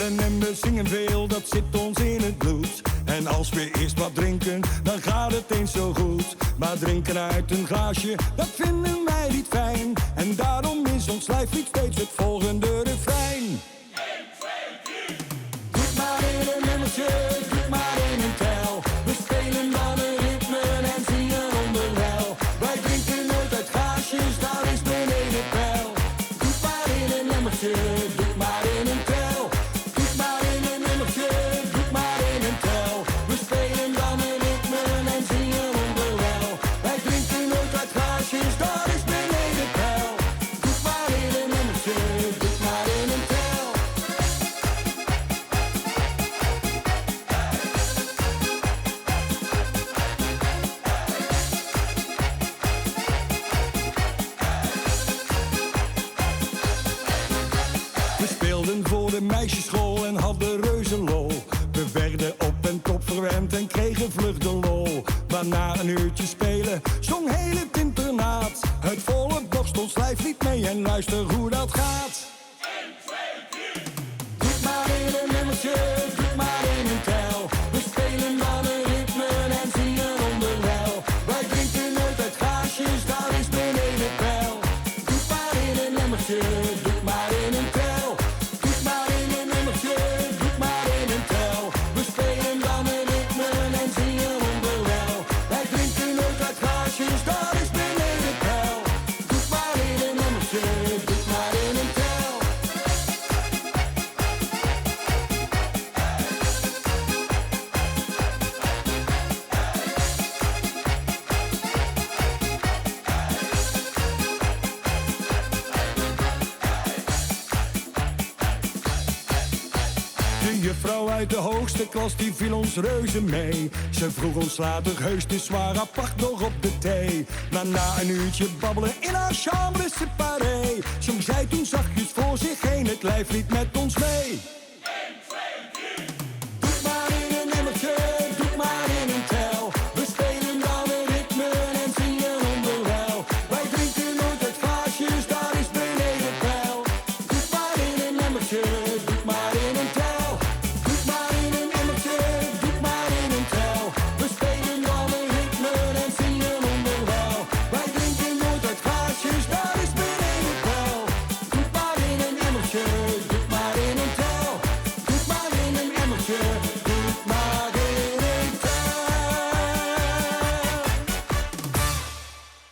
spelen en we zingen veel, dat zit ons in het bloed. En als we eerst wat drinken, dan gaat het eens zo goed. Maar drinken uit een glaasje, dat vinden wij niet fijn. En daarom is ons lijflied steeds het volgende refrein. 1, 2, 3. Doe maar in een emmertje, doe maar in een tel. We spelen dan een ritme en zingen onderwijl. Wij drinken nooit uit glaasjes, daar is beneden peil. Doe maar in een emmertje, doe maar in een tel. Doe maar in een emmertje, doe maar in een tel. We spelen dan een ritme en zingen onderwijl. Wij drinken nooit uit glaasjes, daar is beneden peil. Doe maar in een emmertje, doe maar in een tel. We speelden voor de meisjesschool en hadden reuze lol. We werden op en top verwend en kregen vlug de lol. Maar na een uurtje spelen zong heel het internaat het volk borst ons lijflied mee en luister hoe dat gaat. 1, 2, 3. Doe maar in een emmertje, doe maar in een tel. We spelen dan een ritme en zingen onderwijl. Wij drinken nooit uit glaasjes, daar is beneden peil. Doe maar in een emmertje, doe maar in een tel. Doe maar in een emmertje, doe maar in een tel. We spelen dan een ritme en zingen onderwijl. Wij drinken nooit uit glaasjes, daar is beneden peil. Doe maar in een emmertje, doe maar in een tel. De juffrouw uit de hoogste klas die viel ons reuze mee. Ze vroeg ons later heus te zwaar apart nog op de thee. Maar na een uurtje babbelen in haar chambre séparée zong zij toen zachtjes voor zich heen het lijflied met ons mee. 1, 2, 3. Doe maar in een emmertje, doe maar in een tel. We spelen dan een ritme en zingen onderwijl. Wij drinken nooit uit glaasjes, daar is beneden peil. Doe maar in een emmertje, doe maar in een tel. Doe maar in een emmertje, doe maar in een tel. We spelen dan een ritme en zingen onderwijl. Wij drinken nooit uit glaasjes, daar is beneden peil. Doe maar in een emmertje, doe maar in een tel. Doe maar in een emmertje.